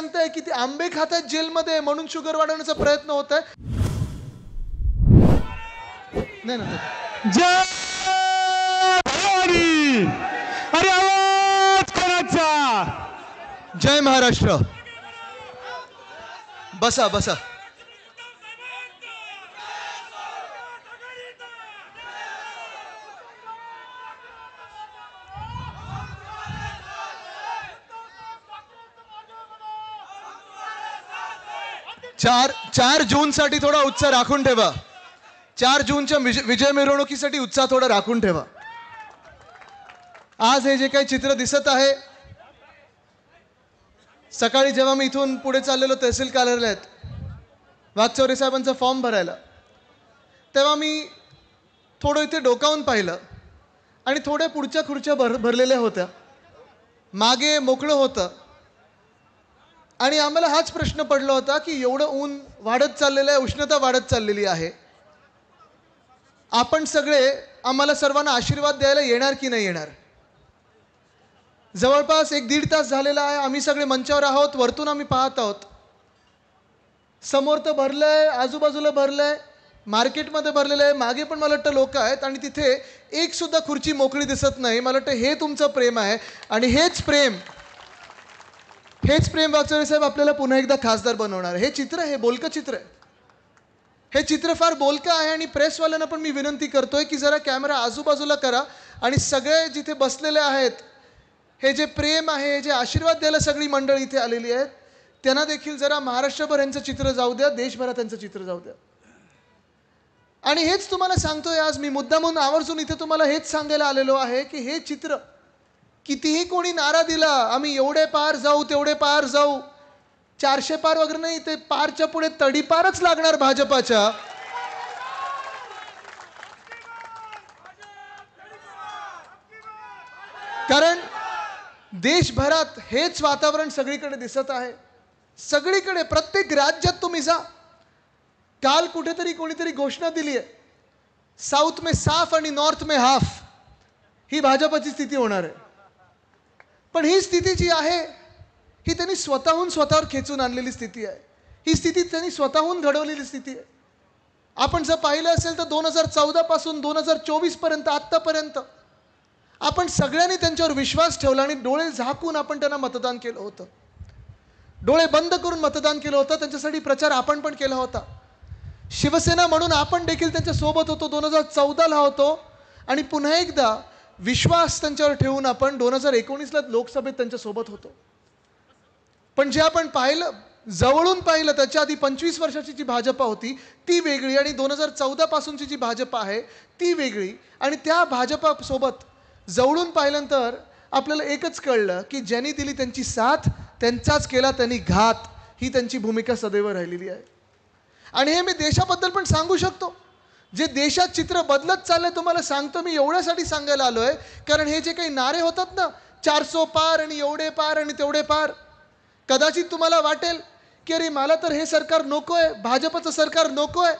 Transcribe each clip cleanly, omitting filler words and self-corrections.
सांगताय की ते आंबे खातात जेलमध्ये म्हणून शुगर वाढवण्याचा प्रयत्न होत आहे. नाही ना जय भवानी. अरे आवाज कोणाचा? जय महाराष्ट्र. बसा बसा. चार जून साठी थोडा उत्साह राखून ठेवा. 4 जूनच्या विजय मिरवणुकीसाठी उत्साह थोडा राखून ठेवा. आज हे जे काही चित्र दिसत आहे, सकाळी जेव्हा मी इथून पुढे चाललेलो तहसील कार्यालयात वाघचौरे साहेबांचा फॉर्म भरायला, तेव्हा मी थोडं इथे डोकावून पाहिलं आणि थोड्या पुढच्या खुर्च्या भरलेल्या होत्या. मागे मोकळं होतं आणि आम्हाला हाच प्रश्न पडला होता की एवढं ऊन वाढत चाललेलं आहे, उष्णता वाढत चाललेली आहे, आपण सगळे आम्हाला सर्वांना आशीर्वाद द्यायला येणार की नाही येणार. जवळपास 1-1.5 तास झालेला आहे. आम्ही सगळे मंचावर आहोत, वरतून आम्ही पाहत आहोत. समोर तर भरलंय, आजूबाजूला भरलंय, मार्केटमध्ये भरलेलं आहे, मागे पण मला वाटतं लोक आहेत आणि तिथे एक सुद्धा खुर्ची मोकळी दिसत नाही. मला वाटतं हे तुमचं प्रेम आहे आणि हेच प्रेम वाघचौरे साहेब आपल्याला पुन्हा एकदा खासदार बनवणार आहे. हे चित्र, हे बोलकं चित्र आहे. हे चित्र फार बोलकं आहे आणि प्रेसवाल्यांना पण मी विनंती करतोय की जरा कॅमेरा आजूबाजूला करा आणि सगळे जिथे बसलेले आहेत, हे जे प्रेम आहे, हे जे आशीर्वाद द्यायला सगळी मंडळी इथे आलेली आहेत, त्यांना देखील जरा महाराष्ट्रभर यांचं चित्र जाऊ द्या, देशभरात यांचं चित्र जाऊ द्या. आणि हेच तुम्हाला सांगतोय आज मी मुद्दामून आवर्जून इथे तुम्हाला हेच सांगायला आलेलो आहे की हे चित्र, कितीही कोणी नारा दिला, आम्ही एवढे पार जाऊ तेवढे पार जाऊ, 400 पार वगैरे नाही, ते पारच्या पुढे तडीपारच लागणार भाजपाच्या. कारण देशभरात हेच वातावरण सगळीकडे दिसत आहे. सगळीकडे प्रत्येक राज्यात तुम्ही जा. काल कुठेतरी कोणीतरी घोषणा दिली आहे, साऊथ में साफ आणि नॉर्थ में हाफ, ही भाजपाची स्थिती होणार आहे. पण ही स्थिती जी आहे ही त्यांनी स्वतःवर खेचून आणलेली स्थिती आहे. ही स्थिती त्यांनी स्वतःहून घडवलेली स्थिती आहे. आपण जर पाहिलं असेल तर 2014 पासून 2024 पर्यंत आत्तापर्यंत आपण सगळ्यांनी त्यांच्यावर विश्वास ठेवला आणि डोळे झाकून आपण त्यांना मतदान केलं होतं. डोळे बंद करून मतदान केलं होतं. त्यांच्यासाठी प्रचार आपण पण केला होता. शिवसेना म्हणून आपण देखील त्यांच्या सोबत होतो, 2014ला होतो आणि पुन्हा एकदा विश्वास त्यांच्यावर ठेवून आपण 2019ला लोकसभेत त्यांच्या सोबत होतो. पण जे आपण पाहिलं, जवळून पाहिलं, त्याच्या आधी 25 वर्षाची जी भाजपा होती ती वेगळी आणि 2014 पासूनची जी भाजपा आहे ती वेगळी. आणि त्या भाजपा सोबत जवळून पाहिल्यानंतर आपल्याला एकच कळलं की ज्यांनी दिली त्यांची साथ, त्यांचाच केला त्यांनी घात, ही त्यांची भूमिका सदैव राहिलेली आहे. आणि हे मी देशाबद्दल पण सांगू शकतो. जे देशात चित्र बदलत चाललंय तुम्हाला सांगतो मी, एवढ्यासाठी सांगायला आलोय कारण हे जे काही नारे होतात ना, 400 पार आणि एवढे पार आणि तेवढे पार, कदाचित तुम्हाला वाटेल की अरे मला तर हे सरकार नकोय, भाजपचं सरकार नकोय.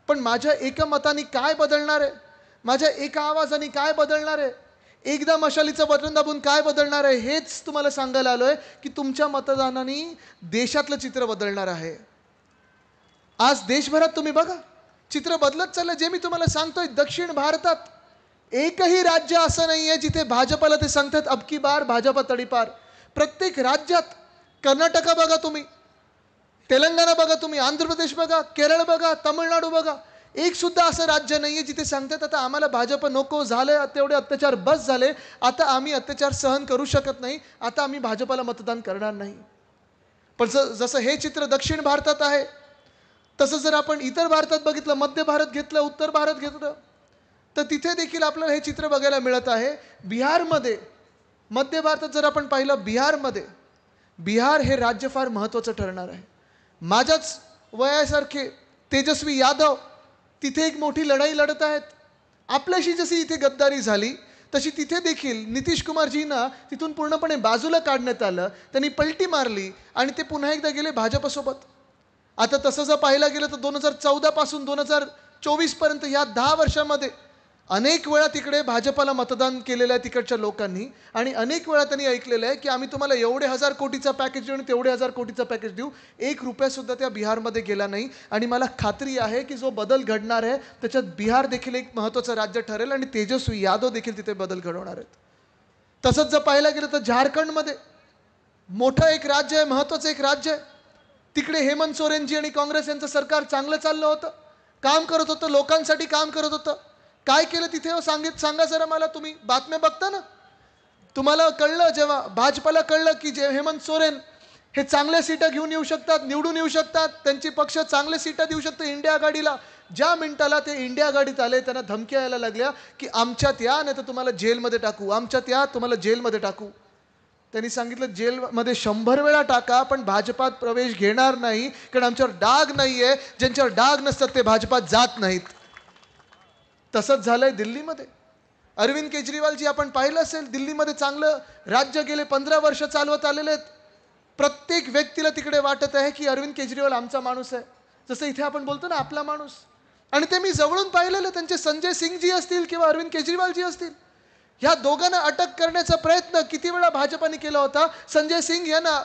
पण माझ्या एका मताने काय बदलणार आहे, माझ्या एका आवाजाने काय बदलणार आहे, एकदा मशालीचं बटन दाबून काय बदलणार आहे, हेच तुम्हाला सांगायला आलोय की तुमच्या मतदानाने देशातलं चित्र बदलणार आहे. आज देशभरात तुम्ही बघा चित्र बदलत चाललं. जे मी तुम्हाला सांगतोय, दक्षिण भारतात एकही राज्य असं नाही आहे जिथे भाजपाला ते सांगतात अब की बार भाजपा तडीपार. प्रत्येक राज्यात, कर्नाटका बघा तुम्ही, तेलंगणा बघा तुम्ही, आंध्र प्रदेश बघा, केरळ बघा, तमिळनाडू बघा, एक सुद्धा असं राज्य नाही आहे जिथे सांगतात आता आम्हाला भाजप नको, झाले तेवढे अत्याचार बस झाले, आता आम्ही अत्याचार सहन करू शकत नाही, आता आम्ही भाजपाला मतदान करणार नाही. पण जसं हे चित्र दक्षिण भारतात आहे, तसं जर आपण इतर भारतात बघितलं, मध्य भारत घेतलं, उत्तर भारत घेतलं, तर तिथे देखील आपल्याला हे चित्र बघायला मिळत आहे. बिहारमध्ये, मध्य भारतात जर आपण पाहिलं, बिहार हे राज्य फार महत्त्वाचं ठरणार आहे. माझ्याच वयासारखे तेजस्वी यादव तिथे एक मोठी लढाई लढत आहेत. आपल्याशी जशी इथे गद्दारी झाली तशी तिथे देखील नितीश कुमारजींना तिथून पूर्णपणे बाजूला काढण्यात आलं, त्यांनी पलटी मारली आणि ते पुन्हा एकदा गेले भाजपसोबत. आता तसं जर पाहायला गेलं तर 2014 पासून 2024 पर्यंत या 10 वर्षामध्ये अनेक वेळा तिकडे भाजपाला मतदान केलेलं आहे तिकडच्या लोकांनी आणि अनेक वेळा त्यांनी ऐकलेलं आहे की आम्ही तुम्हाला एवढे 1000 कोटीचा पॅकेज देऊ आणि तेवढे 1000 कोटीचा पॅकेज देऊ. 1 रुपया सुद्धा त्या बिहारमध्ये गेला नाही आणि मला खात्री आहे की जो बदल घडणार आहे त्याच्यात बिहार देखील एक महत्त्वाचं राज्य ठरेल आणि तेजस्वी यादव देखील तिथे बदल घडवणार आहेत. तसंच जर पाहायला गेलं तर झारखंडमध्ये मोठं एक राज्य आहे, महत्त्वाचं एक राज्य आहे. तिकडे हेमंत सोरेनजी आणि काँग्रेस यांचं सरकार चांगलं चाललं होतं, काम करत होतं, लोकांसाठी काम करत होतं. काय केलं तिथे सांगा जरा मला. तुम्ही बातम्या बघता ना, तुम्हाला कळलं जेव्हा भाजपाला कळलं की जे हेमंत सोरेन हे चांगल्या सीटा घेऊन येऊ शकतात, निवडून येऊ शकतात, त्यांची पक्ष चांगल्या सीटा देऊ शकतं इंडिया आघाडीला. ज्या मिनिटाला ते इंडिया आघाडीत आले त्यांना धमक्या यायला लागल्या की आमच्यात या नाही तर तुम्हाला जेलमध्ये टाकू, आमच्यात या तुम्हाला जेलमध्ये टाकू. त्यांनी सांगितलं जेलमध्ये 100 वेळा टाका पण भाजपात प्रवेश घेणार नाही, कारण आमच्यावर डाग नाही आहे. ज्यांच्यावर डाग नसतात ते भाजपात जात नाहीत. तसंच झालंय दिल्लीमध्ये. अरविंद केजरीवालजी आपण पाहिलं असेल, दिल्लीमध्ये चांगलं राज्य गेले 15 वर्ष चालवत आलेले आहेत. प्रत्येक व्यक्तीला तिकडे वाटत आहे की अरविंद केजरीवाल आमचा माणूस आहे, जसं इथे आपण बोलतो ना आपला माणूस. आणि ते मी जवळून पाहिलेलं. त्यांचे संजय सिंगजी असतील किंवा अरविंद केजरीवालजी असतील, ह्या दोघांना अटक करण्याचा प्रयत्न किती वेळा भाजपाने केला होता. संजय सिंग यांना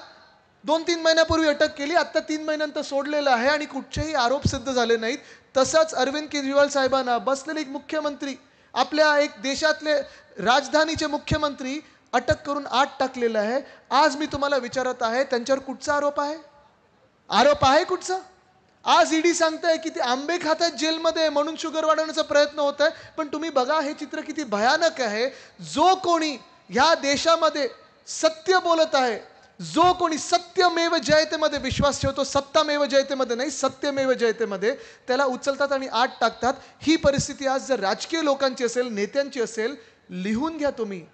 2-3 महिन्यापूर्वी अटक केली, आता 3 महिन्यानंतर सोडलेलं आहे आणि कुठचेही आरोप सिद्ध झाले नाहीत. तसंच अरविंद केजरीवाल साहेबांना बसलेले एक मुख्यमंत्री, आपल्या एक देशातले राजधानीचे मुख्यमंत्री अटक करून आत टाकलेलं आहे. आज मी तुम्हाला विचारत आहे त्यांच्यावर कुठचा आरोप आहे? आरोप आहे कुठचा? आज ईडी सांगताय की ते आंबे खात आहेत जेलमध्ये म्हणून शुगर वाढवण्याचा प्रयत्न होत आहे. पण तुम्ही बघा हे चित्र किती भयानक आहे. जो कोणी ह्या देशामध्ये सत्य बोलत आहे, जो कोणी सत्यमेव जयतेमध्ये विश्वास ठेवतो, सत्तामेव जयतेमध्ये नाही सत्यमेव जयतेमध्ये, त्याला उचलतात आणि आत टाकतात. ही परिस्थिती आज जर राजकीय लोकांची असेल, नेत्यांची असेल, लिहून घ्या तुम्ही.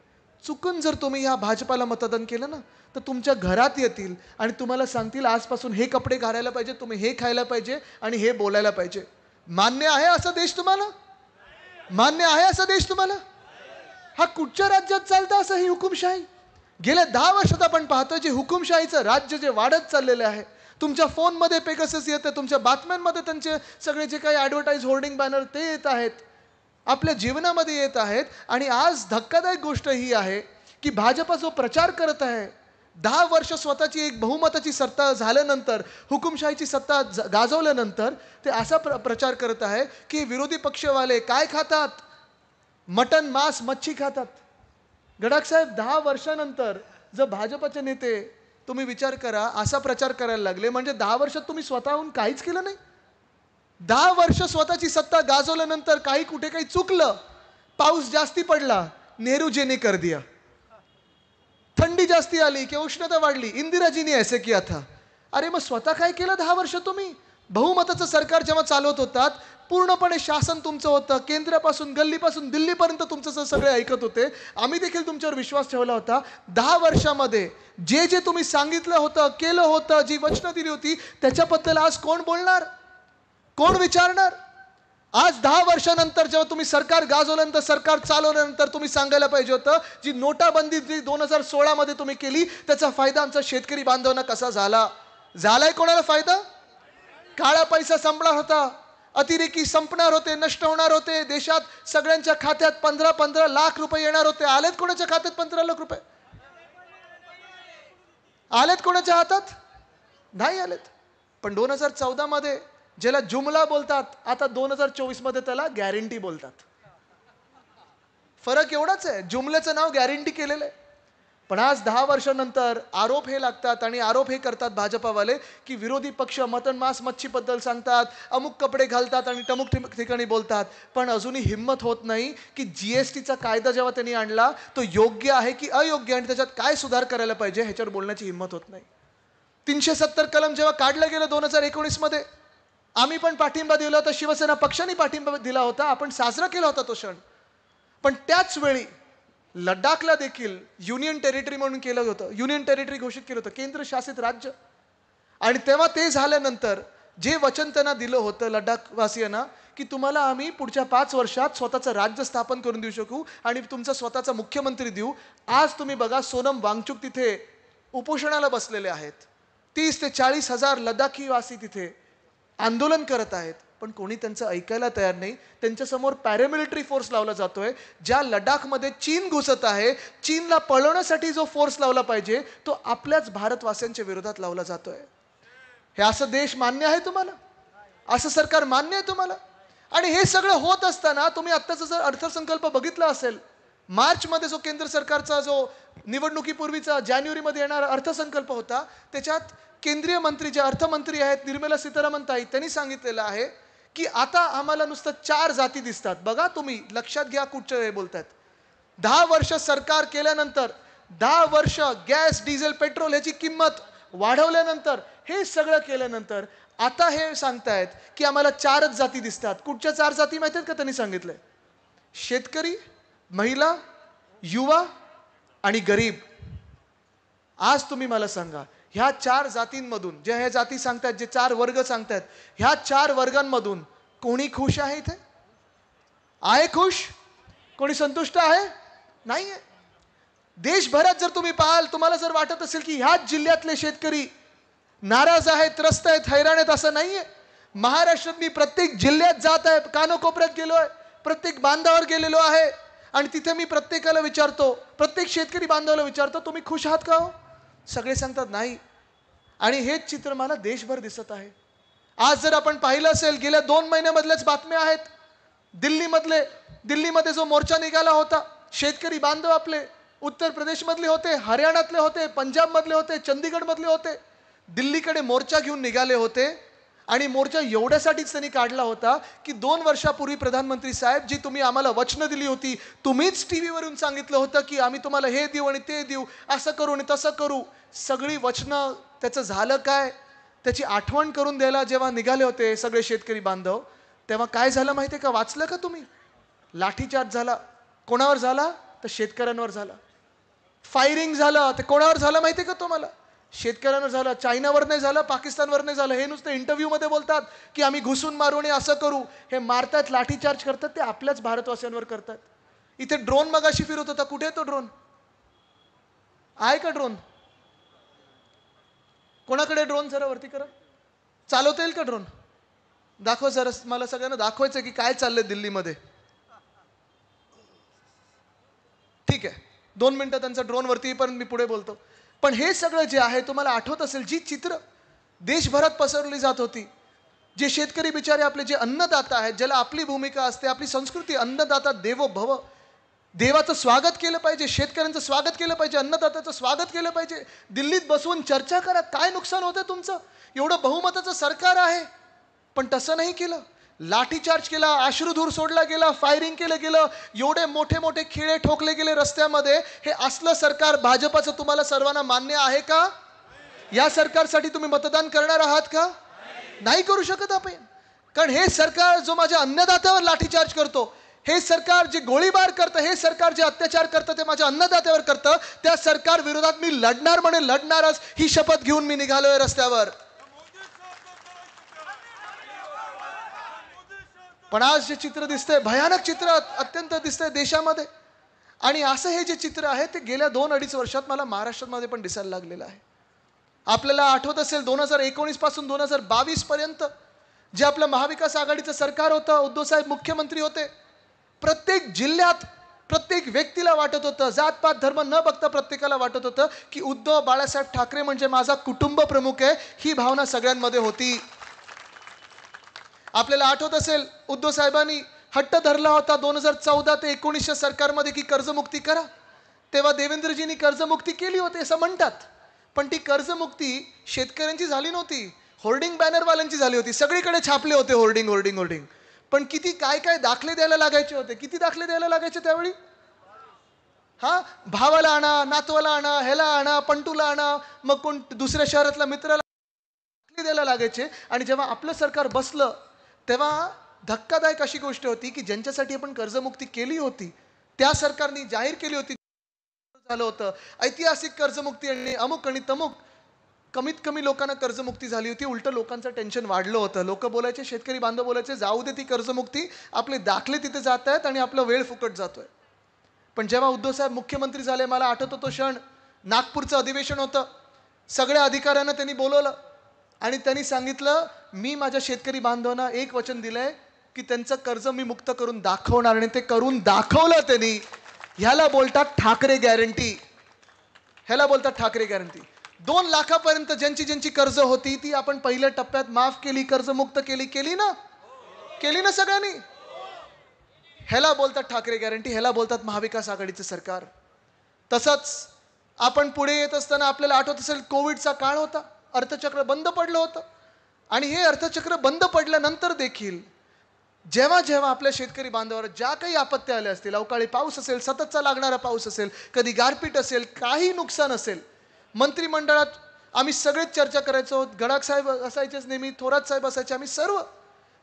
चुकून जर तुम्ही ह्या भाजपाला मतदान केलं ना तर तुमच्या घरात येतील आणि तुम्हाला सांगतील आजपासून हे कपडे घालायला पाहिजे, तुम्ही हे खायला पाहिजे आणि हे बोलायला पाहिजे. मान्य आहे असा देश तुम्हाला? मान्य आहे असा देश तुम्हाला? हा कुठच्या राज्यात चालतं असं ही हुकुमशाही? गेल्या 10 वर्षात आपण पाहतो जे हुकुमशाहीचं राज्य जे वाढत चाललेलं आहे. तुमच्या फोनमध्ये पेगासस येतं, तुमच्या बातम्यांमध्ये त्यांचे सगळे जे काही ॲडव्हर्टाईज होर्डिंग बॅनर ते येत आहेत, आपल्या जीवनामध्ये येत आहेत. आणि आज धक्कादायक गोष्ट ही आहे की भाजपा जो प्रचार करत आहे, 10 वर्ष स्वतःची एक बहुमताची सत्ता झाल्यानंतर, हुकुमशाहीची सत्ता गाजवल्यानंतर ते असा प्रचार करत आहे की विरोधी पक्षवाले काय खातात? मटन, मांस, मच्छी खातात. गडाख साहेब 10 वर्षानंतर जर भाजपचे नेते, तुम्ही विचार करा, असा प्रचार करायला लागले म्हणजे 10 वर्षात तुम्ही स्वतःहून काहीच केलं नाही. 10 वर्ष स्वतःची सत्ता गाजवल्यानंतर काही कुठे काही चुकलं, पाऊस जास्ती पडला, नेहरूजीने कर दिया. थंडी जास्ती आली किंवा उष्णता वाढली, इंदिराजीने ऐसे किया था. अरे मग स्वतः काय केलं 10 वर्ष तुम्ही? बहुमताचं सरकार जेव्हा चालवत होतात, पूर्णपणे शासन तुमचं होतं, केंद्रापासून गल्लीपासून दिल्लीपर्यंत तुमचं सगळे ऐकत होते. आम्ही देखील तुमच्यावर विश्वास ठेवला होता. 10 वर्षामध्ये जे जे तुम्ही सांगितलं होतं, केलं होतं, जी वचनं दिली होती, त्याच्याबद्दल आज कोण बोलणार? कोण विचारणार? आज 10 वर्षानंतर जेव्हा तुम्ही सरकार गाजवल्यानंतर, सरकार चालवल्यानंतर तुम्ही सांगायला पाहिजे होतं जी नोटाबंदी 2016 मध्ये तुम्ही केली त्याचा फायदा आमचा शेतकरी बांधवांना कसा झाला? झालाय कोणाला फायदा? काळा पैसा संपणार होता, अतिरेकी संपणार होते, नष्ट होणार होते. देशात सगळ्यांच्या खात्यात 15-15 लाख रुपये येणार होते. आलेत कोणाच्या खात्यात 15 लाख रुपये? आलेत कोणाच्या हातात? नाही आलेत. पण 2014 मध्ये ज्याला जुमला बोलतात, आता 2024 मध्ये त्याला गॅरंटी बोलतात. फरक एवढाच आहे, जुमल्याचं नाव गॅरंटी केलेलं आहे. पण आज 10 वर्षानंतर आरोप हे लागतात आणि आरोप हे करतात भाजपावाले की विरोधी पक्ष मटन, मांस, मच्छीबद्दल सांगतात, अमुक कपडे घालतात आणि टमुक ठिकाणी बोलतात. पण अजूनही हिंमत होत नाही की जीएसटीचा कायदा जेव्हा त्यांनी आणला तो योग्य आहे की अयोग्य आणि त्याच्यात काय सुधार करायला पाहिजे ह्याच्यावर बोलण्याची हिंमत होत नाही. 370 कलम जेव्हा काढलं गेलं 2019 मध्ये, आम्ही पण पाठिंबा दिला होता, शिवसेना पक्षाने पाठिंबा दिला होता, आपण साजरा केला होता तो क्षण. पण त्याच वेळी लडाखला देखील युनियन टेरिटरी म्हणून केलं होतं, युनियन टेरिटरी घोषित केलं होतं, केंद्रशासित राज्य. आणि तेव्हा ते झाल्यानंतर जे वचन त्यांना दिलं होतं लडाखवासियांना की तुम्हाला आम्ही पुढच्या 5 वर्षात स्वतःचं राज्य स्थापन करून देऊ शकू आणि तुमचा स्वतःचा मुख्यमंत्री देऊ. आज तुम्ही बघा सोनम वांगचुक तिथे उपोषणाला बसलेले आहेत. 30 ते 40 हजार लडाखी वासी तिथे आंदोलन करत आहेत, पण कोणी त्यांचं ऐकायला तयार नाही. त्यांच्यासमोर पॅरामिलिटरी फोर्स लावला जातोय. ज्या लडाखमध्ये चीन घुसत आहे, चीनला पळवण्यासाठी जो फोर्स लावला पाहिजे तो आपल्याच भारतवासियांच्या विरोधात लावला जातोय. हे असं देश मान्य आहे तुम्हाला? असं सरकार मान्य आहे तुम्हाला? आणि हे सगळं होत असताना तुम्ही आत्ताचा जर अर्थसंकल्प बघितला असेल, मार्चमध्ये जो केंद्र सरकारचा जो निवडणुकीपूर्वीचा जानेवारीमध्ये येणारा अर्थसंकल्प होता, त्याच्यात केंद्रीय मंत्री जे अर्थमंत्री आहेत निर्मला सीतारामन ताई, त्यांनी सांगितलेलं आहे की आता आम्हाला नुसतं 4 जाती दिसतात. बघा तुम्ही लक्षात घ्या कुठचे हे बोलतात. 10 वर्ष सरकार केल्यानंतर, 10 वर्ष गॅस डिझेल पेट्रोल ह्याची किंमत वाढवल्यानंतर, हे सगळं केल्यानंतर आता हे सांगतायत की आम्हाला 4च जाती दिसतात. कुठच्या 4 जाती माहिती आहेत का? त्यांनी सांगितलंय शेतकरी, महिला, युवा आणि गरीब. आज तुम्ही मला सांगा, ह्या 4 जातींमधून जे हे जाती सांगतात, जे 4 वर्ग सांगतात, ह्या 4 वर्गांमधून कोणी खुश आहे? इथे आहे खुश? कोणी संतुष्ट आहे? नाहीये. देशभरात जर तुम्ही पाहाल, तुम्हाला जर वाटत असेल की ह्याच जिल्ह्यातले शेतकरी नाराज आहेत, त्रस्त आहेत, हैराण आहेत, असं नाहीये. महाराष्ट्रात मी प्रत्येक जिल्ह्यात जात आहे, कानोकोपऱ्यात गेलोय, प्रत्येक बांधावर गेलेलो आहे आणि तिथे मी प्रत्येकाला विचारतो, प्रत्येक शेतकरी बांधवाला विचारतो, तुम्ही खुश आहात का हो? सगळे सांगतात नाही. आणि हेच चित्र मला देशभर दिसत आहे. आज जर आपण पाहिलं असेल, गेल्या 2 महिन्यामधल्याच बातम्या आहेत. दिल्लीमध्ये जो मोर्चा निघाला होता, शेतकरी बांधव आपले उत्तर प्रदेशमधले होते, हरियाणातले होते, पंजाबमधले होते, चंदीगडमधले होते, दिल्लीकडे मोर्चा घेऊन निघाले होते. आणि मोर्चा एवढ्यासाठीच त्यांनी काढला होता की 2 वर्षापूर्वी प्रधानमंत्री साहेब, जी तुम्ही आम्हाला वचनं दिली होती, तुम्हीच टीव्हीवरून सांगितलं होतं की आम्ही तुम्हाला हे देऊ आणि ते देऊ, असं करू आणि तसं करू, सगळी वचनं त्याचं झालं काय? त्याची आठवण करून द्यायला जेव्हा निघाले होते सगळे शेतकरी बांधव, तेव्हा काय झालं माहिती आहे का? वाचलं का तुम्ही? लाठीचार्ज झाला. कोणावर झाला? तर शेतकऱ्यांवर झाला. फायरिंग झालं. ते कोणावर झालं माहिती आहे का तुम्हाला? शेतकऱ्यांवर झालं. चायनावर नाही झालं, पाकिस्तानवर नाही झालं. हे नुसतं इंटरव्ह्यू मध्ये बोलतात की आम्ही घुसून मारू आणि असं करू. हे मारतात, लाठीचार्ज करतात, ते आपल्याच भारतवासियांवर करतात. इथे ड्रोन मगाशी फिरत होता. कुठे तो ड्रोन आहे का? ड्रोन कोणाकडे? ड्रोन जरा वरती करा. चालवता येईल का ड्रोन? दाखव जरा, मला सगळ्यांना दाखवायचं की काय चाललंय दिल्लीमध्ये. ठीक आहे, 2 मिनिटं त्यांचा ड्रोन वरती पण मी पुढे बोलतो. पण हे सगळं जे आहे, तुम्हाला आठवत असेल जी चित्र देशभरात पसरवली जात होती, जे शेतकरी बिचारे आपले जे अन्नदाता आहेत, ज्याला आपली भूमिका असते, आपली संस्कृती, अन्नदाता देवो भव, देवाचं स्वागत केलं पाहिजे, शेतकऱ्यांचं स्वागत केलं पाहिजे, अन्नदात्याचं स्वागत केलं पाहिजे. दिल्लीत बसवून चर्चा करा, काय नुकसान होतं तुमचं? एवढं बहुमताचं सरकार आहे, पण तसं नाही केलं. लाठीचार्ज केला, अश्रुधूर सोडला गेला, फायरिंग केलं गेलं, एवढे मोठे मोठे खिळे ठोकले गेले रस्त्यामध्ये. हे असलं सरकार भाजपाचं तुम्हाला सर्वांना मान्य आहे का? या सरकारसाठी तुम्ही मतदान करणार आहात का? नाही करू शकत आपण. कारण हे सरकार जो माझ्या अन्नदात्यावर लाठीचार्ज करतो, हे सरकार जे गोळीबार करतं, हे सरकार जे अत्याचार करतं, ते माझ्या अन्नदात्यावर करतं, त्या सरकार विरोधात मी लढणार, म्हणजे लढणारच, ही शपथ घेऊन मी निघालोय रस्त्यावर. पण आज जे चित्र दिसतंय, भयानक चित्र अत्यंत दिसतंय देशामध्ये. आणि असं हे जे चित्र आहे ते गेल्या 2-2.5 वर्षात मला महाराष्ट्रामध्ये पण दिसायला लागलेलं आहे. आपल्याला आठवत असेल 2019 पासून 2022 पर्यंत जे आपलं महाविकास आघाडीचं सरकार होतं, उद्धव साहेब मुख्यमंत्री होते, प्रत्येक जिल्ह्यात प्रत्येक व्यक्तीला वाटत होतं, जातपात धर्म न बघता प्रत्येकाला वाटत होतं की उद्धव बाळासाहेब ठाकरे म्हणजे माझा कुटुंब प्रमुख आहे. ही भावना सगळ्यांमध्ये होती. आपल्याला आठवत असेल उद्धव साहेबांनी हट्ट धरला होता 2014 ते 19 सरकारमध्ये की कर्जमुक्ती करा. तेव्हा देवेंद्रजींनी कर्जमुक्ती केली होती असं म्हणतात, पण ती कर्जमुक्ती शेतकऱ्यांची झाली नव्हती, होर्डिंग बॅनरवाल्यांची झाली होती. सगळीकडे छापले होते होर्डिंग होर्डिंग होर्डिंग. पण किती काय काय दाखले द्यायला लागायचे होते. किती दाखले द्यायला लागायचे त्यावेळी? भावाला आणा, नातवाला आणा, ह्याला आणा, पंटूला आणा, मग कोण दुसऱ्या शहरातल्या मित्राला दाखले द्यायला लागायचे. आणि जेव्हा आपलं सरकार बसलं तेव्हा धक्कादायक अशी गोष्ट होती की ज्यांच्यासाठी आपण कर्जमुक्ती केली होती त्या सरकारने जाहीर केली होती, झालं होतं ऐतिहासिक कर्जमुक्ती आणि अमुक आणि तमुक, कमीत कमी लोकांना कर्जमुक्ती झाली होती. उलट लोकांचं टेन्शन वाढलं होतं. लोक बोलायचे, शेतकरी बांधव बोलायचे, जाऊ दे ती कर्जमुक्ती, आपले दाखले तिथे जात आहेत आणि आपला वेळ फुकट जातोय. पण जेव्हा उद्धव साहेब मुख्यमंत्री झाले, मला आठवतो तो क्षण, नागपूरचं अधिवेशन होतं, सगळ्या अधिकाऱ्यांना त्यांनी बोलवलं आणि त्यांनी सांगितलं मी माझ्या शेतकरी बांधवांना एक वचन दिलंय की त्यांचं कर्ज मी मुक्त करून दाखवणार आणि ते करून दाखवलं त्यांनी. ह्याला बोलतात ठाकरे गॅरंटी. ह्याला बोलतात ठाकरे गॅरंटी. 2 लाखापर्यंत ज्यांची ज्यांची कर्ज होती ती आपण पहिल्या टप्प्यात माफ केली, कर्जमुक्त केली ना सगळ्यांनी. ह्याला बोलतात ठाकरे गॅरंटी. ह्याला बोलतात महाविकास आघाडीचं सरकार. तसंच आपण पुढे येत असताना आपल्याला आठवत असेल कोविडचा काळ होता, अर्थचक्र बंद पडलं होतं. आणि हे अर्थचक्र बंद पडल्यानंतर देखील जेव्हा जेव्हा आपल्या शेतकरी बांधवावर ज्या काही आपत्त्या आल्या असतील, अवकाळी पाऊस असेल, सततचा लागणारा पाऊस असेल, कधी गारपीट असेल, काही नुकसान असेल, मंत्रिमंडळात आम्ही सगळेच चर्चा करायचो. गडाख साहेब असायचेच नेहमी, थोरात साहेब असायचे. आम्ही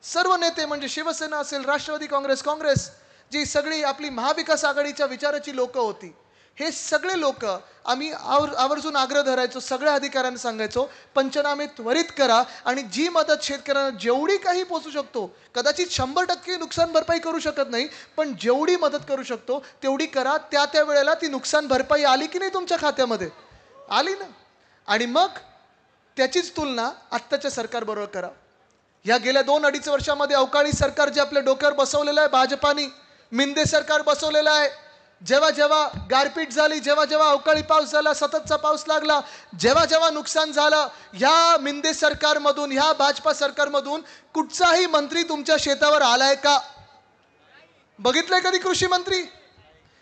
सर्व नेते म्हणजे शिवसेना असेल, राष्ट्रवादी काँग्रेस, जी सगळी आपली महाविकास आघाडीच्या विचाराची लोक होती, हे सगळे लोक आम्ही आवर्जून आग्रह धरायचो, सगळ्या अधिकाऱ्यांना सांगायचो पंचनामे त्वरित करा आणि जी मदत शेतकऱ्यांना जेवढी काही पोचू शकतो, कदाचित 100% नुकसान भरपाई करू शकत नाही, पण जेवढी मदत करू शकतो तेवढी करा. त्या वेळेला ती नुकसान भरपाई आली की नाही तुमच्या खात्यामध्ये? आली ना. आणि मग त्याचीच तुलना आत्ताच्या सरकारबरोबर करा. या गेल्या 2-2.5 वर्षामध्ये अवकाळी सरकार जे आपल्या डोक्यावर बसवलेलं आहे भाजपानी, मिंदे सरकार बसवलेलं आहे. जेव्हा जेव्हा गारपीट झाली, जेव्हा जेव्हा अवकाळी पाऊस झाला, सततचा पाऊस लागला, जेव्हा जेव्हा नुकसान झालं, ह्या मिंदे सरकारमधून, ह्या भाजपा सरकारमधून कुठचाही मंत्री तुमच्या शेतावर आलाय का? बघितलंय कधी कृषी मंत्री?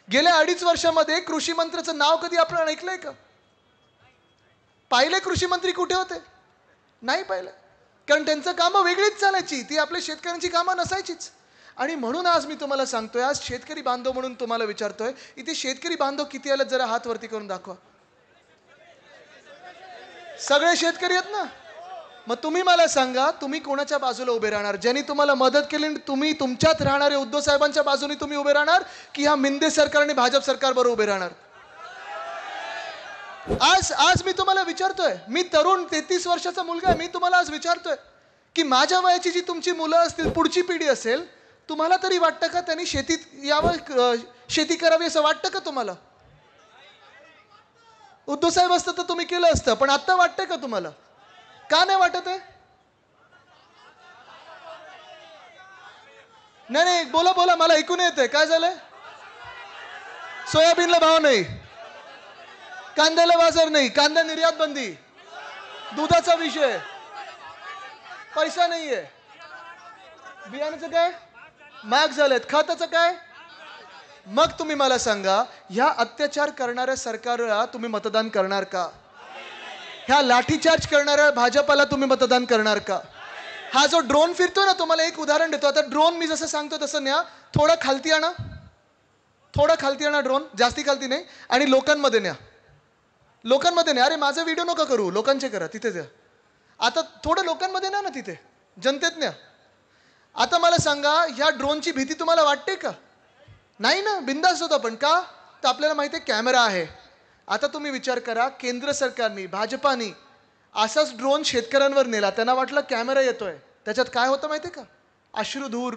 गेल्या 2.5 वर्षामध्ये कृषी मंत्र्याचं नाव कधी आपण ऐकलंय का? पाहिले कृषी मंत्री कुठे होते? नाही पाहिलं. कारण त्यांचं कामं वेगळीच चालायची, ती आपल्या शेतकऱ्यांची कामं नसायचीच. आणि म्हणून आज मी तुम्हाला सांगतोय, आज शेतकरी बांधव म्हणून तुम्हाला विचारतोय, इथे शेतकरी बांधव किती आले जरा हात वरती करून दाखवा. सगळे शेतकरी आहेत ना? मग तुम्ही मला सांगा, तुम्ही कोणाच्या बाजूला उभे राहणार? ज्यांनी तुम्हाला मदत केली तुम्ही तुमच्यात राहणारे उद्धव साहेबांच्या बाजूने तुम्ही उभे राहणार की ह्या मिंदे सरकार आणि भाजप सरकार बरोबर उभे राहणार? आज मी तुम्हाला विचारतोय, मी तरुण 33 वर्षाचा मुलगा आहे, मी तुम्हाला आज विचारतोय की माझ्या वयाची जी तुमची मुलं असतील, पुढची पिढी असेल, तुम्हाला तरी वाटतं का त्यांनी शेतीत यावं, शेती करावी असं वाटतं का तुम्हाला? उद्धव साहेब असतं तर तुम्ही केलं असतं, पण आता वाटतं का तुम्हाला? का नाही वाटत आहे? नाही, बोला, मला ऐकून येतंय. काय झालंय? सोयाबीनला भाव नाही, कांद्याला बाजार नाही, कांदा निर्यात बंदी, दुधाचा विषय, पैसा नाहीये, बियाण्याचं काय महाग झालेत, खताचं काय? मग तुम्ही मला सांगा, ह्या अत्याचार करणाऱ्या सरकारला तुम्ही मतदान करणार का? ह्या लाठीचार्ज करणाऱ्या भाजपाला तुम्ही मतदान करणार का? हा जो ड्रोन फिरतोय ना, तुम्हाला एक उदाहरण देतो. आता ड्रोन मी जसं सांगतो तसं न्या, थोडं खालती आणा, ड्रोन जास्ती खालती नाही, आणि लोकांमध्ये न्या. अरे माझा व्हिडिओ नका करू, लोकांचे करा, तिथे द्या. आता थोडं लोकांमध्ये न्या ना, तिथे जनतेत न्या. आता मला सांगा, ह्या ड्रोनची भीती तुम्हाला वाटते का? नाही ना, बिंदास होतो आपण. का? तर आपल्याला माहिती आहे कॅमेरा आहे. आता तुम्ही विचार करा, केंद्र सरकारने, भाजपानी असाच ड्रोन शेतकऱ्यांवर नेला, त्यांना वाटलं कॅमेरा येतोय, त्याच्यात काय होतं माहिती आहे का? अश्रुधूर.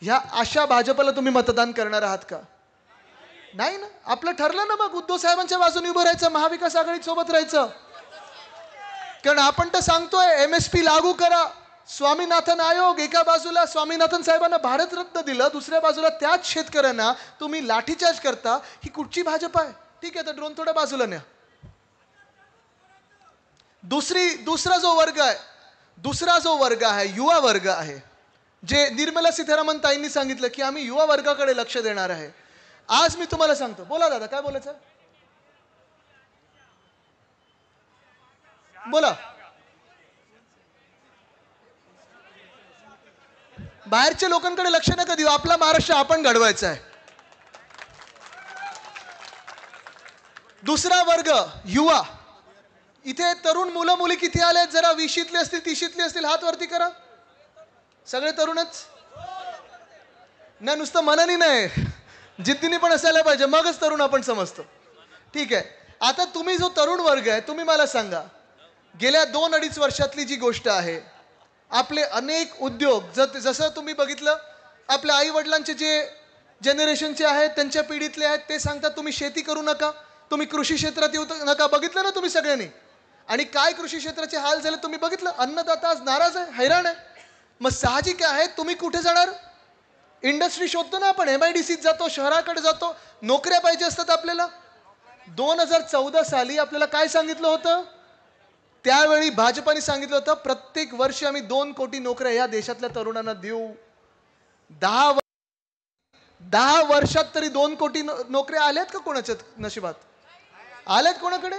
ह्या अशा भाजपाला तुम्ही मतदान करणार आहात का? नाही ना. आपलं ठरलं ना, मग उद्धव साहेबांच्या बाजूने उभं राहायचं, महाविकास आघाडी सोबत राहायचं. कारण आपण तर सांगतोय MSP लागू करा. स्वामीनाथन आयोग, एका बाजूला स्वामीनाथन साहेबांना भारतरत्न दिलं, दुसऱ्या बाजूला त्याच शेतकऱ्यांना तुम्ही लाठीचार्ज करता. ही कुठची भाजप आहे? ठीक आहे, तर ड्रोन थोडा बाजूला न्या. दुसरा जो वर्ग आहे, युवा वर्ग आहे, जे निर्मला सीतारामन ताईंनी सांगितलं की आम्ही युवा वर्गाकडे लक्ष देणार आहे. आज मी तुम्हाला सांगतो. बोला दादा, काय बोलायचं? बोला. बाहेरच्या लोकांकडे लक्ष नका देऊ, आपला महाराष्ट्र आपण घडवायचा आहे. दुसरा वर्ग युवा, इथे तरुण मुलं मुली किती आले? जरा 20शीतले असतील, 30शीतले असतील, हात वरती करा. सगळे तरुणच नाही, नुसतं मनानी नाही, जिद्दीने पण असायला पाहिजे, मगच तरुण आपण समजतो. ठीक आहे. आता तुम्ही जो तरुण वर्ग आहे, तुम्ही मला सांगा, गेल्या 2-2.5 वर्षातली जी गोष्ट आहे, आपले अनेक उद्योग, जसं तुम्ही बघितलं, आपल्या आई वडिलांचे जे जनरेशनचे आहेत, त्यांच्या पिढीतले आहेत, ते सांगतात तुम्ही शेती करू नका, तुम्ही कृषी क्षेत्रात येऊ नका. बघितलं ना तुम्ही सगळ्यांनी. आणि काय कृषी क्षेत्राचे हाल झाले तुम्ही बघितलं. अन्नदाता आज नाराज आहे, हैराण आहे. मग साहजिक आहे, तुम्ही कुठे जाणार? इंडस्ट्री शोधतो ना आपण, MIDCत जातो, शहराकडे जातो, नोकऱ्या पाहिजे असतात आपल्याला. 2014 साली आपल्याला काय सांगितलं होतं? त्यावेळी भाजपाने सांगितलं होतं प्रत्येक वर्षी आम्ही 2 कोटी नोकऱ्या या देशातल्या तरुणांना देऊ. 10 वर्षात तरी 2 कोटी नोकऱ्या आल्यात का कोणाच्या नशिबात? आल्यात कोणाकडे?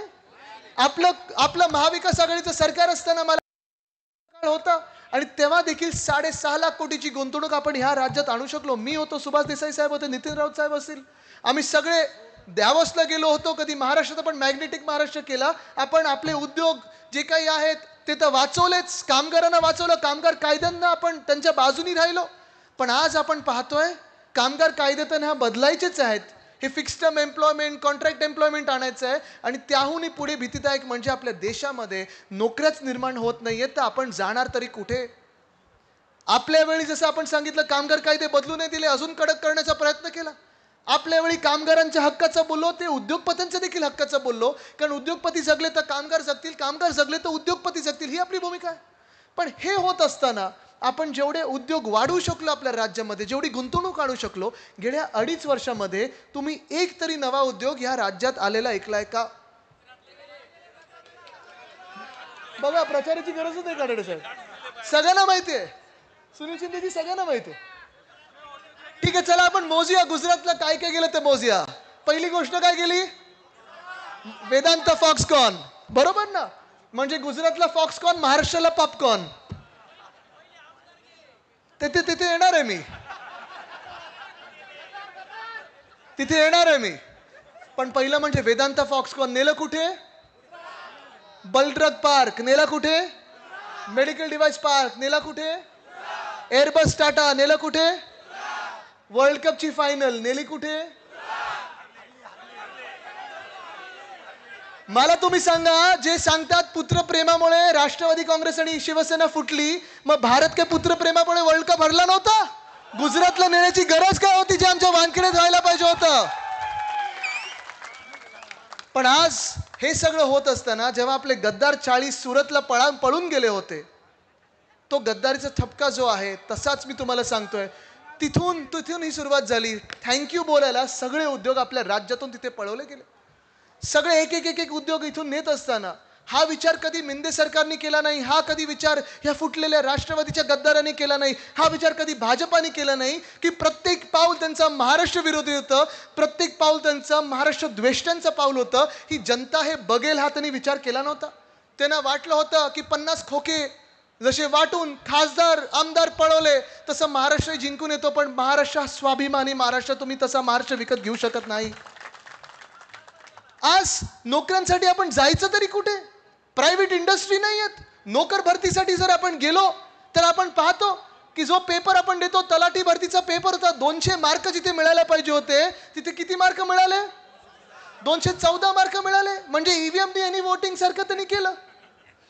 आपलं महाविकास आघाडीचं सरकार असताना मला होता आणि तेव्हा देखील 6.5 लाख कोटीची गुंतवणूक आपण ह्या राज्यात आणू शकलो. मी होतो, सुभाष देसाई साहेब होते, नितीन राऊत साहेब असतील, आम्ही सगळे द्यावसला गेलो होतो. कधी महाराष्ट्रात आपण मॅग्नेटिक महाराष्ट्र केला. आपण आपले उद्योग जे काही आहेत ते तर वाचवलेच, कामगारांना वाचवलं, कामगार कायद्यांना आपण त्यांच्या बाजूनी राहिलो. पण आज आपण पाहतोय कामगार कायदे तर ह्या बदलायचेच आहेत. हे fixed term employment, contract employment आणायचं आहे. आणि त्याहूनही पुढे भीतीदायक म्हणजे आपल्या देशामध्ये नोकऱ्याच निर्माण होत नाहीये. तर आपण जाणार तरी कुठे? आपल्या वेळी जसं आपण सांगितलं कामगार कायदे बदलू नाही दिले, अजून कडक करण्याचा प्रयत्न केला. आपल्या वेळी कामगारांच्या हक्काचं बोललो, ते उद्योगपत्यांच्या देखील हक्काचं बोललो. कारण उद्योगपती जगले तर कामगार जगतील, कामगार जगले तर उद्योगपती जगतील, ही आपली भूमिका आहे. पण हे होत असताना आपण जेवढे उद्योग वाढवू शकलो आपल्या राज्यामध्ये, जेवढी गुंतवणूक आणू शकलो, गेल्या 2.5 वर्षामध्ये तुम्ही एक तरी नवा उद्योग ह्या राज्यात आलेला ऐकलाय का? बघा, प्रचाराची गरजच नाही काढणे साहेब, सगळ्यांना माहिती आहे. सुनील शिंदेजी सगळ्यांना माहिती आहे. ठीक आहे, चला आपण मोजूया गुजरातला काय काय गेलं ते मोजूया. पहिली गोष्ट काय गेली? वेदांत फॉक्सकॉन, बरोबर ना? म्हणजे गुजरातला फॉक्सकॉन, महाराष्ट्राला पॉपकॉर्न. तिथे येणार आहे मी, तिथे येणार आहे मी. पण पहिलं म्हणजे वेदांत फॉक्सकॉन नेलं कुठे? बलड्रग पार्क नेला कुठे? मेडिकल डिव्हाइस पार्क नेला कुठे? एअरबस टाटा नेला कुठे? वर्ल्ड कपची फायनल नेली कुठे? मला तुम्ही सांगा, जे सांगतात पुत्रप्रेमामुळे राष्ट्रवादी काँग्रेस आणि शिवसेना फुटली, मग भारत के पुत्रप्रेमामुळे वर्ल्ड कप हरला नव्हता? गुजरातला नेण्याची गरज काय होती, जे आमच्या वानखेडेत व्हायला पाहिजे होतं? पण आज हे सगळं होत असताना जेव्हा आपले गद्दार 40 सुरतला पळून गेले होते, तो गद्दारीचा ठपका जो आहे तसाच मी तुम्हाला सांगतोय. तिथून ही सुरुवात झाली. थँक्यू बोलायला सगळे उद्योग आपल्या राज्यातून तिथे पळवले गेले. सगळे एक उद्योग इथून नेत असताना हा विचार कधी मिंदे सरकारने केला नाही, हा कधी विचार ह्या फुटलेल्या राष्ट्रवादीच्या गद्दारांनी केला नाही, हा विचार कधी भाजपाने केला नाही की प्रत्येक पाऊल त्यांचं महाराष्ट्र विरोधी होतं, प्रत्येक पाऊल त्यांचं महाराष्ट्र द्वेष्ट्यांचं पाऊल होतं. ही जनता हे बघेल हा त्यांनी विचार केला नव्हता. त्यांना वाटलं होतं की 50 खोके जसे वाटून खासदार आमदार पळवले तसं महाराष्ट्र जिंकून येतो. पण महाराष्ट्र स्वाभिमानी महाराष्ट्र, तुम्ही तसा महाराष्ट्र विकत घेऊ शकत नाही. आज नोकऱ्यांसाठी आपण जायचं तरी कुठे? प्रायव्हेट इंडस्ट्री नाही आहेत. नोकर भरतीसाठी जर आपण गेलो तर आपण पाहतो की जो पेपर आपण देतो, तलाठी भरतीचा पेपर होता, 200 मार्क जिथे मिळायला पाहिजे होते तिथे किती मार्क मिळाले? 214 मार्क मिळाले. म्हणजे ईव्हीएमनी आणि वोटिंग सारखं त्यांनी केलं,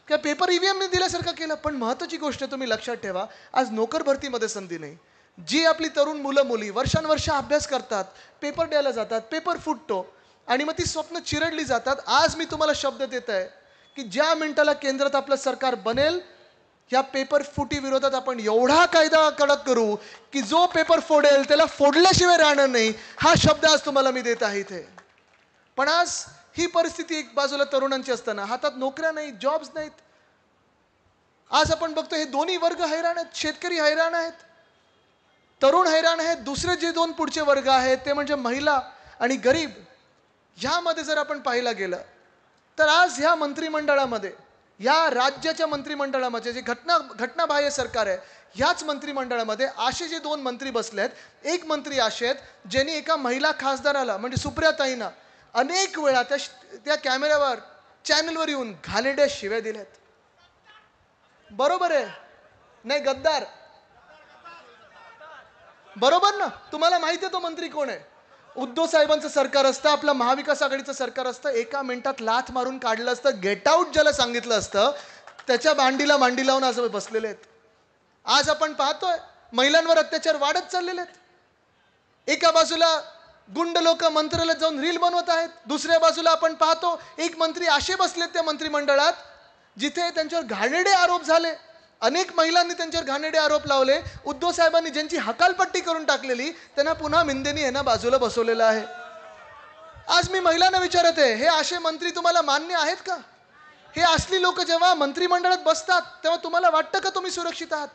काय पेपर ईव्हीएमने दिल्यासारखं केलं. पण महत्त्वाची गोष्ट तुम्ही लक्षात ठेवा, आज नोकर भरतीमध्ये संधी नाही. जी आपली तरुण मुलं मुली वर्षानुवर्ष अभ्यास करतात, पेपर द्यायला जातात, पेपर फुटतो आणि मग ती स्वप्न चिरडली जातात. आज मी तुम्हाला शब्द देत आहे की ज्या मिनिटाला केंद्रात आपलं सरकार बनेल, या पेपर फुटी विरोधात आपण एवढा कायदा कडक करू की जो पेपर फोडेल त्याला फोडल्याशिवाय राहणार नाही. हा शब्द आज तुम्हाला मी देत आहे इथे. पण आज ही परिस्थिती एक बाजूला तरुणांची असताना हातात नोकऱ्या नाहीत, जॉब्स नाहीत. आज आपण बघतो हे दोन्ही वर्ग हैराण आहेत. शेतकरी हैराण आहेत, तरुण हैराण आहेत. दुसरे जे दोन पुढचे वर्ग आहेत ते म्हणजे महिला आणि गरीब. ह्यामध्ये जर आपण पाहायला गेलं तर आज ह्या मंत्रिमंडळामध्ये, या राज्याच्या मंत्रिमंडळामध्ये जे घटनाबाह्य सरकार आहे, ह्याच मंत्रिमंडळामध्ये असे जे 2 मंत्री बसले आहेत, एक मंत्री असे आहेत ज्यांनी एका महिला खासदाराला म्हणजे सुप्रियाताईंना अनेक वेळा त्या कॅमेऱ्यावर चॅनलवर येऊन घाणेरड्या शिव्या दिल्यात. बरोबर आहे नाही गद्दार? बरोबर ना? तुम्हाला माहिती आहे तो मंत्री कोण आहे? उद्धव साहेबांचं सरकार असतं, आपलं महाविकास आघाडीचं सरकार असतं, एका मिनिटात लाथ मारून काढलं असतं, गेट आउट ज्याला सांगितलं असतं, त्याच्या मांडीला मांडी लावून आज बसलेले आहेत. आज आपण पाहतोय महिलांवर अत्याचार वाढत चाललेले आहेत. एका बाजूला गुंड लोक मंत्रालयात जाऊन रील बनवत आहेत. दुसऱ्या बाजूला आपण पाहतो एक मंत्री असे बसलेत त्या मंत्रिमंडळात जिथे त्यांच्यावर घाणेरडे आरोप झाले. अनेक महिलांनी त्यांच्यावर घाणेरडे आरोप लावले. उद्धव साहेबांनी ज्यांची हकालपट्टी करून टाकलेली त्यांना पुन्हा मिंदेनी यांना बाजूला बसवलेलं आहे. आज मी महिलांना विचारत आहे, हे असे मंत्री तुम्हाला मान्य आहेत का? हे असली लोक जेव्हा मंत्रिमंडळात बसतात तेव्हा तुम्हाला वाटतं का तुम्ही सुरक्षित आहात?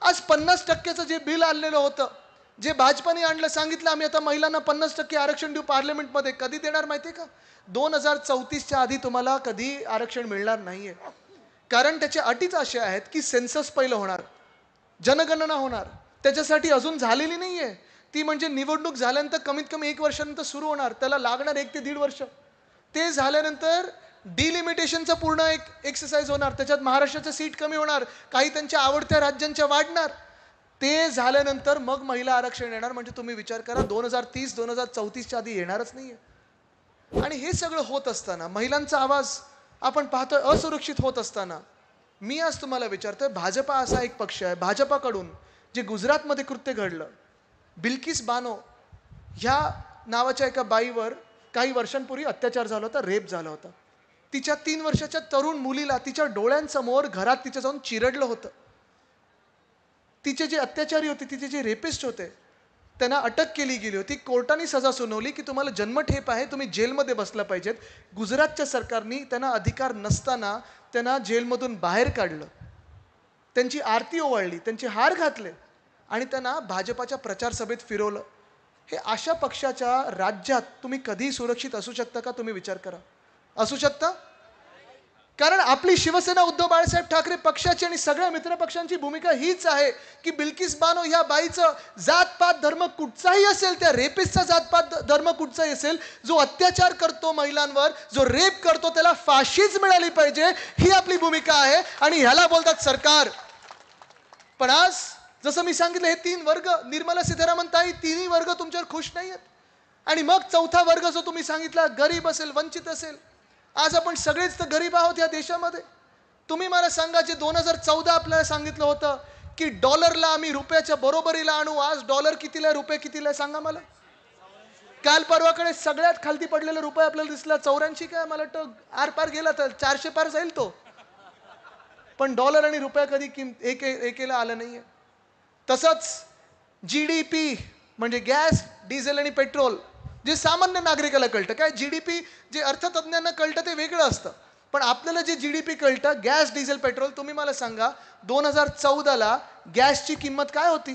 आज 50% जे बिल आणलेलं होतं, जे भाजपाने आणलं, सांगितलं आम्ही आता महिलांना 50% आरक्षण देऊ पार्लमेंटमध्ये, कधी देणार माहितीये का? 2034च्या आधी तुम्हाला कधी आरक्षण मिळणार नाहीये. कारण त्याच्या अटीच अशा आहेत की सेन्सस पहिलं होणार, जनगणना होणार, त्याच्यासाठी अजून झालेली नाहीये ती. म्हणजे निवडणूक झाल्यानंतर कमीत कमी 1 वर्षानंतर सुरू होणार, त्याला लागणार 1 ते 1.5 वर्ष. ते झाल्यानंतर डिलिमिटेशनचं पूर्ण एक एक्सरसाइज होणार, त्याच्यात महाराष्ट्राच्या सीट कमी होणार, काही त्यांच्या आवडत्या राज्यांच्या वाढणार. ते झाल्यानंतर मग महिला आरक्षण येणार. म्हणजे तुम्ही विचार करा 2030-2034च्या आधी येणारच नाहीये. आणि हे सगळं होत असताना महिलांचा आवाज आपण पाहतोय असुरक्षित होत असताना मी आज तुम्हाला विचारतोय, भाजपा असा एक पक्ष आहे, भाजपाकडून जे गुजरातमध्ये कृत्य घडलं, बिल्किस बानो ह्या नावाच्या एका बाईवर काही वर्षांपूर्वी अत्याचार झाला होता, रेप झाला होता. तिच्या 3 वर्षाच्या तरुण मुलीला तिच्या डोळ्यांसमोर घरात तिच्या जाऊन चिरडलं होतं. तिचे जे अत्याचारी होते, तिचे जे रेपिस्ट होते, त्यांना अटक केली गेली होती. कोर्टाने सजा सुनावली की तुम्हाला जन्मठेप आहे, तुम्ही जेलमध्ये बसला पाहिजेत. गुजरातच्या सरकारने त्यांना अधिकार नसताना त्यांना जेलमधून बाहेर काढलं, त्यांची आरती ओवाळली, त्यांचे हार घातले आणि त्यांना भाजपाच्या प्रचार सभेत फिरवलं. हे अशा पक्षाच्या राज्यात तुम्ही कधी सुरक्षित असू शकता का? तुम्ही विचार करा. असू शकता? कारण आपली शिवसेना उद्धव बाळासाहेब ठाकरे पक्षाची आणि सगळ्या मित्रपक्षांची भूमिका हीच आहे की बिल्किस बानो ह्या बाईचं जातपात धर्म कुठचाही असेल, त्या रेपिस्टचा जातपात धर्म कुठचाही असेल, जो अत्याचार करतो महिलांवर, जो रेप करतो, त्याला फाशीच मिळाली पाहिजे, ही आपली भूमिका आहे. आणि ह्याला बोलतात सरकार. पण आज जसं मी सांगितलं, हे 3 वर्ग, निर्मला सीतारामन ताई, 3ही वर्ग तुमच्यावर खुश नाही आहेत. आणि मग 4था वर्ग जो तुम्ही सांगितला, गरीब असेल, वंचित असेल. आज आपण सगळेच तर गरीब आहोत या देशामध्ये. तुम्ही मला सांगा, जे 2014 आपल्याला सांगितलं होतं की डॉलरला आम्ही रुपयाच्या बरोबरीला आणू, आज डॉलर कितीला आहे, रुपये कितीला आहे सांगा मला. काल परवाकडे सगळ्यात खालती पडलेला रुपये आपल्याला दिसला 84 काय, मला वाटतं आरपार गेला तर 400 पार जाईल तो. पण डॉलर आणि रुपया कधी एकेला आलं नाहीये. तसंच GDP म्हणजे गॅस, डिझेल आणि पेट्रोल, जे सामान्य नागरिकाला कळतं. काय GDP जे अर्थतज्ञांना कळतं ते वेगळं असतं, पण आपल्याला जे GDP कळतं, गॅस, डिझेल, पेट्रोल. तुम्ही मला सांगा 2014ला गॅसची किंमत काय होती?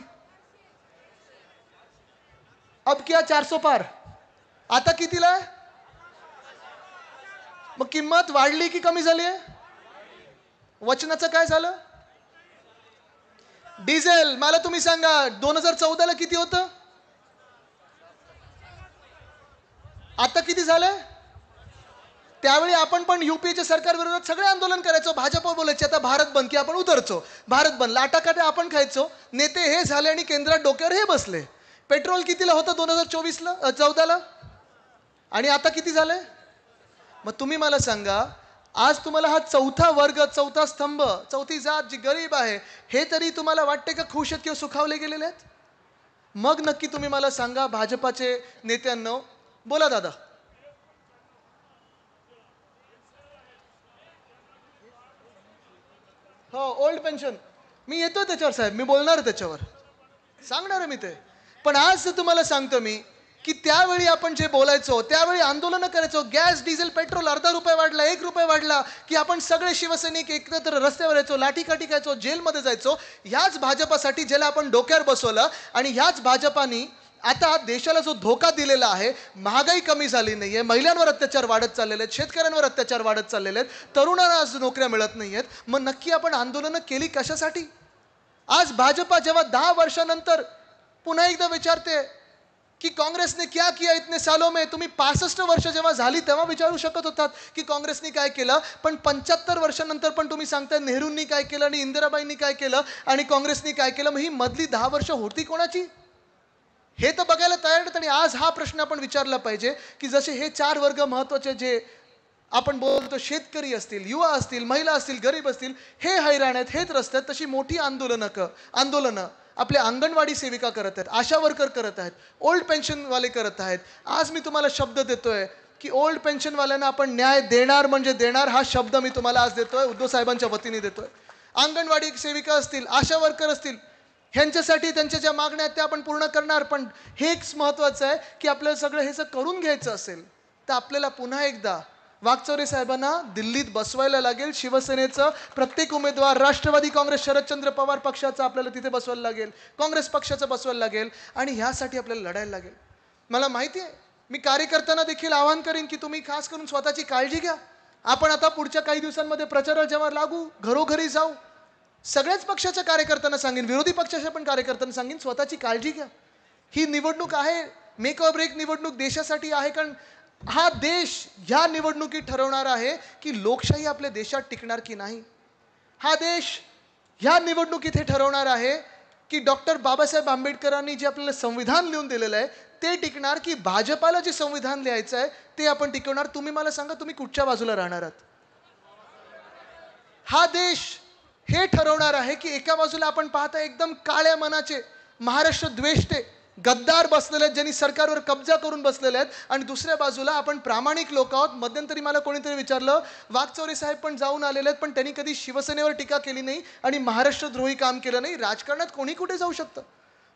अब क्या 400 पार. आता कितीला आहे? मग किंमत वाढली की कमी झाली आहे? वचनाचं काय झालं? डिझेल मला तुम्ही सांगा 2014ला किती होतं? आता किती झालंय? त्यावेळी आपण पण UPAच्या सरकार विरोधात सगळे आंदोलन करायचो, भाजप बोलायचे आता भारत बंद, की आपण उतरचो. भारत बंद, लाटाकाटे आपण खायचो. नेते हे झाले आणि केंद्रात डोक्यावर हे बसले. पेट्रोल कितीला होतं 2014ला? आणि आता किती झालंय? मग तुम्ही मला सांगा, आज तुम्हाला हा 4था वर्ग, 4था स्तंभ, 4थी जात जी गरीब आहे, हे तरी तुम्हाला वाटते का खुश आहेत किंवा सुखावले गेलेले आहेत? मग नक्की तुम्ही मला सांगा, भाजपाचे नेत्यांनो, बोला दादा. हो, ओल्ड पेन्शन मी येतो त्याच्यावर साहेब, मी बोलणार त्याच्यावर, सांगणार मी ते. पण आज तुम्हाला सांगतो मी की त्यावेळी आपण जे बोलायचो, त्यावेळी आंदोलन करायचो, गॅस, डिझेल, पेट्रोल अर्धा रुपये वाढला, 1 रुपये वाढला की आपण सगळे शिवसैनिक एकत्र रस्त्यावर यायचो, लाठीकाठी खायचो, जेलमध्ये जायचो. ह्याच भाजपासाठी ज्याला आपण डोक्यावर बसवलं, आणि ह्याच भाजपानी आता देशाला जो धोका दिलेला आहे, महागाई कमी झाली नाहीये, महिलांवर अत्याचार वाढत चाललेले आहेत, शेतकऱ्यांवर अत्याचार वाढत चाललेले आहेत, तरुणांना आज नोकऱ्या मिळत नाहीयेत. मग नक्की आपण आंदोलनं केली कशासाठी? आज भाजपा जेव्हा 10 वर्षानंतर पुन्हा एकदा विचारते की काँग्रेसने क्या किया इतने सालों में, तुम्ही 65 वर्ष जेव्हा झाली तेव्हा विचारू शकत होतात की काँग्रेसने काय केलं. पण 75 वर्षानंतर पण तुम्ही सांगताय नेहरूंनी काय केलं आणि इंदिराबाईंनी काय केलं आणि काँग्रेसनी काय केलं. मग ही मधली 10 वर्ष होती कोणाची, हे तर बघायला तयार आहेत. आणि आज हा प्रश्न आपण विचारला पाहिजे की जसे हे 4 वर्ग महत्त्वाचे जे आपण बोलतो, शेतकरी असतील, युवा असतील, महिला असतील, गरीब असतील, हे हैराण आहेत, हे त्रस्त आहेत, तशी मोठी आंदोलनं आपले अंगणवाडी सेविका करत आहेत, आशा वर्कर करत आहेत, ओल्ड पेन्शनवाले करत आहेत. आज मी तुम्हाला शब्द देतोय की ओल्ड पेन्शनवाल्यांना आपण न्याय देणार म्हणजे देणार. हा शब्द मी तुम्हाला आज देतोय, उद्धव साहेबांच्या वतीने देतोय. अंगणवाडी सेविका असतील, आशा वर्कर असतील, ह्यांच्यासाठी त्यांच्या ज्या मागण्या आहेत त्या आपण पूर्ण करणार. पण हेच महत्त्वाचं आहे की आपल्याला सगळं हे जर करून घ्यायचं असेल तर आपल्याला पुन्हा एकदा वाकचौरे साहेबांना दिल्लीत बसवायला लागेल. शिवसेनेचं प्रत्येक उमेदवार, राष्ट्रवादी काँग्रेस, शरदचंद्र पवार पक्षाचं आपल्याला तिथे बसवायला लागेल, काँग्रेस पक्षाचं बसवायला लागेल आणि ह्यासाठी आपल्याला लढायला लागेल. मला माहिती आहे, मी कार्यकर्त्यांना देखील आवाहन करेन की तुम्ही खास करून स्वतःची काळजी घ्या. आपण आता पुढच्या काही दिवसांमध्ये प्रचाराला जेव्हा लागू, घरोघरी जाऊ, सगळ्याच पक्षाच्या कार्यकर्त्यांना सांगेन, विरोधी पक्षाच्या पण कार्यकर्त्यांना सांगेन, स्वतःची काळजी घ्या. ही निवडणूक आहे, मेक ऑर ब्रेक निवडणूक देशासाठी आहे. कारण हा देश ह्या निवडणुकीत ठरवणार आहे की लोकशाही आपल्या देशात टिकणार की नाही. हा देश ह्या निवडणुकीत हे ठरवणार आहे की डॉक्टर बाबासाहेब आंबेडकरांनी जे आपल्याला संविधान लिहून दिलेलं आहे ते टिकणार, की भाजपाला जे संविधान लिहायचं आहे ते आपण टिकवणार. तुम्ही मला सांगा, तुम्ही कुठच्या बाजूला राहणार आहात? हा देश हे ठरवणार आहे की एका बाजूला आपण पाहता एकदम काळ्या मनाचे महाराष्ट्र द्वेष्टे गद्दार बसलेले आहेत, ज्यांनी सरकारवर कब्जा करून बसलेले आहेत, आणि दुसऱ्या बाजूला आपण प्रामाणिक लोक आहोत. मध्यंतरी मला कोणीतरी विचारलं, वाकचौरे साहेब पण जाऊन आलेले आहेत पण त्यांनी कधी शिवसेनेवर टीका केली नाही आणि महाराष्ट्रद्रोही काम केलं नाही. राजकारणात कोणी कुठे जाऊ शकतं,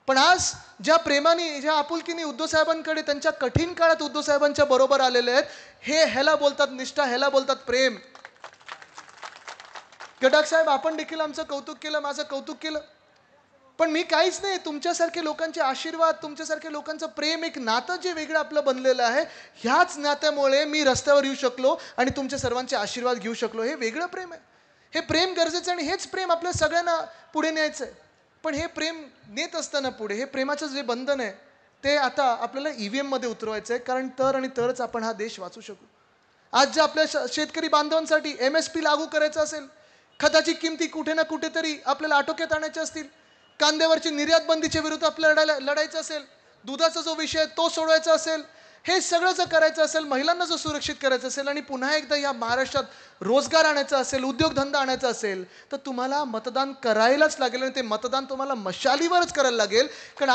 पण आज ज्या प्रेमाने, ज्या आपुलकीने उद्धव साहेबांकडे त्यांच्या कठीण काळात उद्धव साहेबांच्या बरोबर आलेले आहेत, ह्याला बोलतात निष्ठा, ह्याला बोलतात प्रेम. गडाख साहेब, आपण देखील आमचं कौतुक केलं, माझं कौतुक केलं, पण मी काहीच नाही. तुमच्यासारखे लोकांचे आशीर्वाद, तुमच्यासारखे लोकांचं प्रेम, एक नातं जे वेगळं आपलं बनलेलं आहे, ह्याच नात्यामुळे मी रस्त्यावर येऊ शकलो आणि तुमच्या सर्वांचे आशीर्वाद घेऊ शकलो. हे वेगळं प्रेम आहे, हे प्रेम गरजेचं आणि हेच प्रेम आपल्या सगळ्यांना पुढे न्यायचं आहे. पण हे प्रेम नेत असताना पुढे हे प्रेमाचं जे बंधन आहे ते आता आपल्याला EVM मध्ये उतरवायचं आहे, कारण तरच आपण हा देश वाचू शकू. आज ज्या आपल्या शेतकरी बांधवांसाठी MSP लागू करायचं असेल, खताची किमती कुठे ना कुठेतरी आपल्याला आटोक्यात आणायच्या असतील, कांद्यावरची निर्यात बंदीच्या विरुद्ध आपल्याला लढायचं असेल, दुधाचा जो विषय तो सोडवायचा असेल, हे सगळं जर करायचं असेल, महिलांना जर सुरक्षित करायचं असेल आणि पुन्हा एकदा या महाराष्ट्रात रोजगार आणायचा असेल, उद्योगधंदा आणायचा असेल, तर तुम्हाला मतदान करायलाच लागेल. आणि ते मतदान तुम्हाला मशालीवरच करायला लागेल. कारण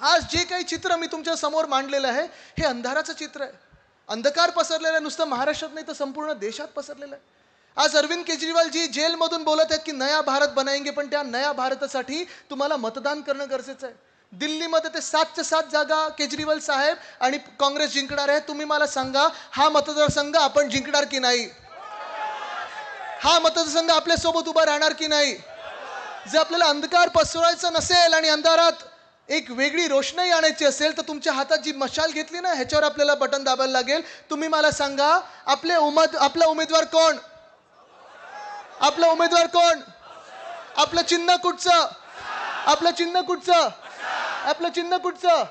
आज जे काही चित्र मी तुमच्या समोर मांडलेलं आहे हे अंधाराचं चित्र आहे. अंधकार पसरलेला आहे, नुसतं महाराष्ट्रात नाही तर संपूर्ण देशात पसरलेलं आहे. आज अरविंद केजरीवाल जी जेलमधून बोलत आहेत की नया भारत बनाएंगे, पण त्या नया भारतासाठी तुम्हाला मतदान करणं गरजेचं आहे. दिल्लीमध्ये ते 7च्या 7 जागा केजरीवाल साहेब आणि काँग्रेस जिंकणार आहे. तुम्ही मला सांगा, हा मतदारसंघ आपण जिंकणार की नाही? हा मतदारसंघ आपल्यासोबत उभा राहणार की नाही? जर आपल्याला अंधकार पसरवायचा नसेल आणि अंधारात एक वेगळी रोषणाई आणायची असेल तर तुमच्या हातात जी मशाल घेतली ना, ह्याच्यावर आपल्याला बटन दाबायला लागेल. तुम्ही मला सांगा, आपला उमेदवार कोण? आपला उमेदवार कोण? आपलं चिन्ह कुठचं? आपलं चिन्ह कुठचं? आपलं चिन्ह कुठचं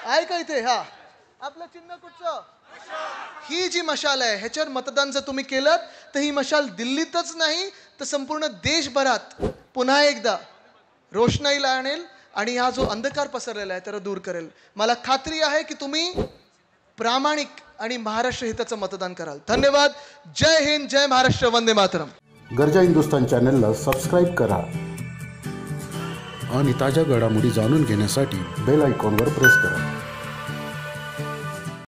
आहे का इथे? हा, आपलं चिन्ह कुठचं? ही जी मशाल आहे ह्याच्यावर मतदान जर तुम्ही केलं तर ही मशाल दिल्लीतच नाही तर संपूर्ण देशभरात पुन्हा एकदा रोषणाईला आणेल आणि हा जो अंधकार पसरलेला आहे त्याला दूर करेल. मला खात्री आहे की तुम्ही प्रामाणिक आणि महाराष्ट्र हिताचं मतदान कराल. धन्यवाद. जय हिंद, जय महाराष्ट्र, वंदे मातरम. गर्जा हिंदुस्तान चॅनलला सबस्क्राईब करा आणि ताज्या घडामोडी जाणून घेण्यासाठी बेल आयकॉनवर प्रेस करा.